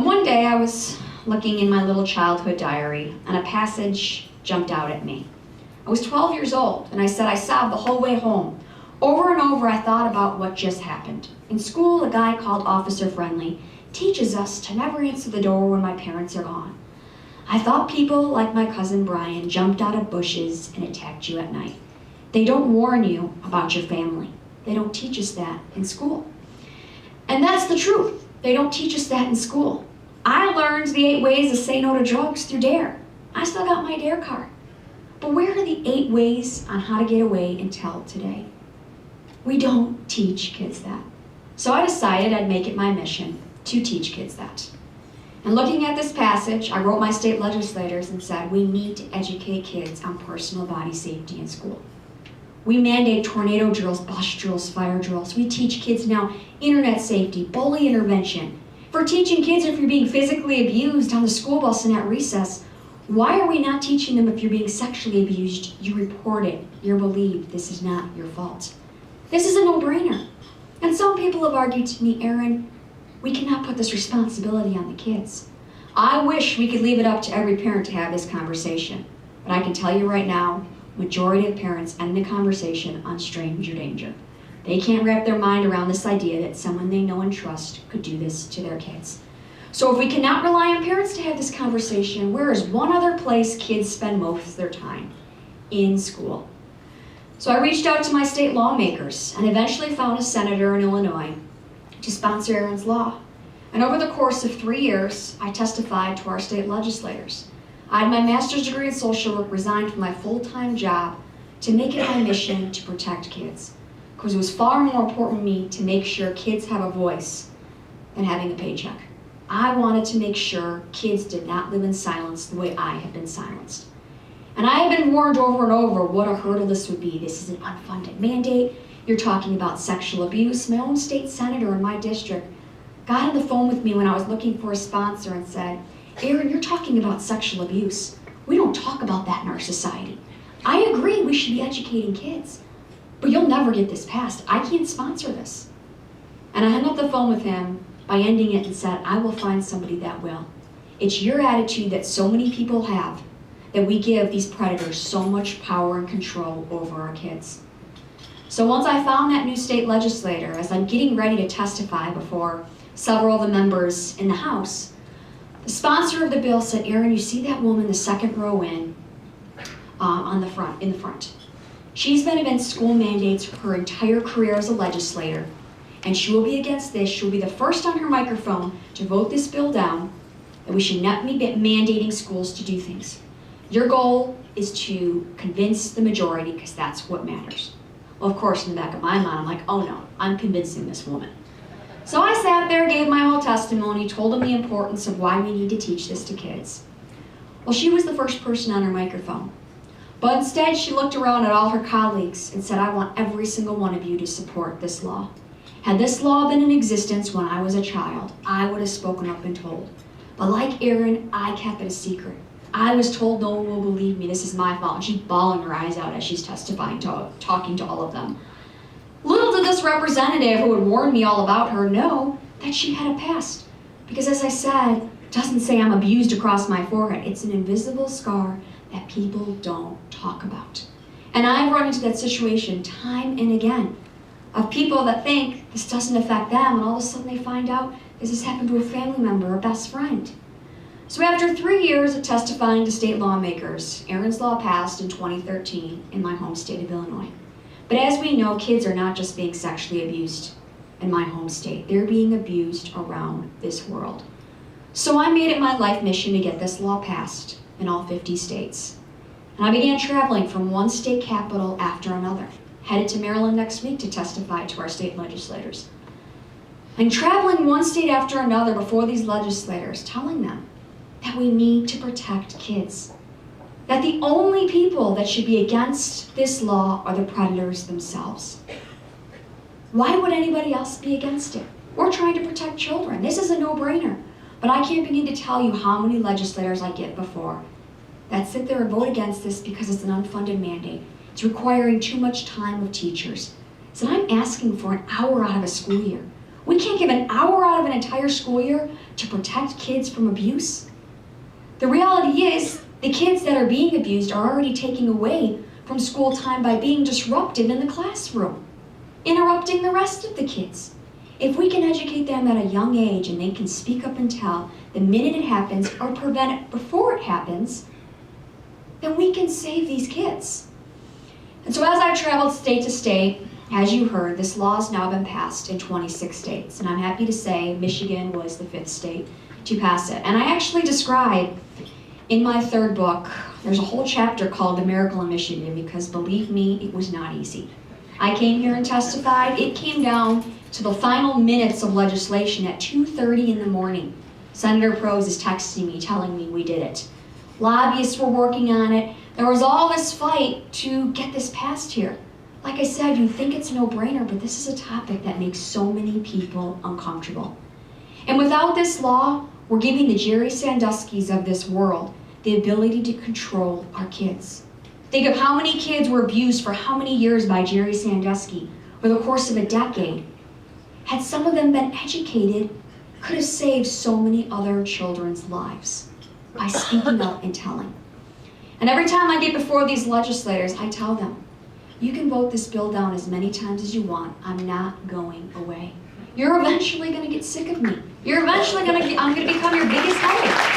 And one day I was looking in my little childhood diary, and a passage jumped out at me. I was 12 years old, and I said I sobbed the whole way home. Over and over, I thought about what just happened. In school, a guy called Officer Friendly teaches us to never answer the door when my parents are gone. I thought people like my cousin Brian jumped out of bushes and attacked you at night. They don't warn you about your family. They don't teach us that in school. And that's the truth. They don't teach us that in school. I learned the 8 ways to say no to drugs through DARE. I still got my DARE card. But where are the 8 ways on how to get away until today? We don't teach kids that. So I decided I'd make it my mission to teach kids that. And looking at this passage, I wrote my state legislators and said, we need to educate kids on personal body safety in school. We mandate tornado drills, bus drills, fire drills. We teach kids now internet safety, bully intervention. If we're teaching kids if you're being physically abused on the school bus and at recess, why are we not teaching them if you're being sexually abused, you report it, you're believed, this is not your fault? This is a no-brainer. And some people have argued to me, Erin, we cannot put this responsibility on the kids. I wish we could leave it up to every parent to have this conversation. But I can tell you right now, majority of parents end the conversation on stranger danger. They can't wrap their mind around this idea that someone they know and trust could do this to their kids. So if we cannot rely on parents to have this conversation, where is one other place kids spend most of their time? In school. So I reached out to my state lawmakers and eventually found a senator in Illinois to sponsor Erin's law. And over the course of 3 years, I testified to our state legislators. I had my master's degree in social work, resigned from my full-time job to make it my mission to protect kids. Because it was far more important to me to make sure kids have a voice than having a paycheck. I wanted to make sure kids did not live in silence the way I had been silenced. And I have been warned over and over what a hurdle this would be. This is an unfunded mandate. You're talking about sexual abuse. My own state senator in my district got on the phone with me when I was looking for a sponsor and said, Erin, you're talking about sexual abuse. We don't talk about that in our society. I agree we should be educating kids, but you'll never get this passed. I can't sponsor this. And I hung up the phone with him by ending it and said, I will find somebody that will. It's your attitude that so many people have that we give these predators so much power and control over our kids. So once I found that new state legislator, as I'm getting ready to testify before several of the members in the House, the sponsor of the bill said, Erin, you see that woman the second row in the front. She's been against school mandates her entire career as a legislator, and she will be against this. She'll be the first on her microphone to vote this bill down, that we should not be mandating schools to do things. Your goal is to convince the majority because that's what matters. Well, of course, in the back of my mind, I'm like, oh no, I'm convincing this woman. So I sat there, gave my whole testimony, told them the importance of why we need to teach this to kids. Well, she was the first person on her microphone. But instead, she looked around at all her colleagues and said, I want every single one of you to support this law. Had this law been in existence when I was a child, I would have spoken up and told. But like Erin, I kept it a secret. I was told no one will believe me, this is my fault. And she's bawling her eyes out as she's testifying, talking to all of them. Little did this representative who had warned me all about her know that she had a past. Because as I said, it doesn't say I'm abused across my forehead. It's an invisible scar that people don't talk about. And I've run into that situation time and again of people that think this doesn't affect them, and all of a sudden they find out this has happened to a family member or best friend. So after 3 years of testifying to state lawmakers, Erin's law passed in 2013 in my home state of Illinois. But as we know, kids are not just being sexually abused in my home state. They're being abused around this world. So I made it my life mission to get this law passed in all 50 states. And I began traveling from one state capital after another, headed to Maryland next week to testify to our state legislators. And traveling one state after another before these legislators, telling them that we need to protect kids. That the only people that should be against this law are the predators themselves. Why would anybody else be against it? We're trying to protect children. This is a no-brainer. But I can't begin to tell you how many legislators I get before that sit there and vote against this because it's an unfunded mandate. It's requiring too much time of teachers. So I'm asking for an hour out of a school year. We can't give an hour out of an entire school year to protect kids from abuse. The reality is, the kids that are being abused are already taking away from school time by being disruptive in the classroom, interrupting the rest of the kids. If we can educate them at a young age and they can speak up and tell the minute it happens or prevent it before it happens, then we can save these kids. And so as I've traveled state to state, as you heard, this law has now been passed in 26 states. And I'm happy to say Michigan was the 5th state to pass it. And I actually describe in my 3rd book, there's a whole chapter called The Miracle in Michigan, because believe me, it was not easy. I came here and testified. It came down to the final minutes of legislation at 2:30 in the morning. Senator Prose is texting me, telling me we did it. Lobbyists were working on it. There was all this fight to get this passed here. Like I said, you think it's a no-brainer, but this is a topic that makes so many people uncomfortable. And without this law, we're giving the Jerry Sandusky's of this world the ability to control our kids. Think of how many kids were abused for how many years by Jerry Sandusky over the course of a decade. Had some of them been educated, could have saved so many other children's lives by speaking up and telling. And every time I get before these legislators, I tell them, you can vote this bill down as many times as you want. I'm not going away. You're eventually going to get sick of me. I'm going to become your biggest headache.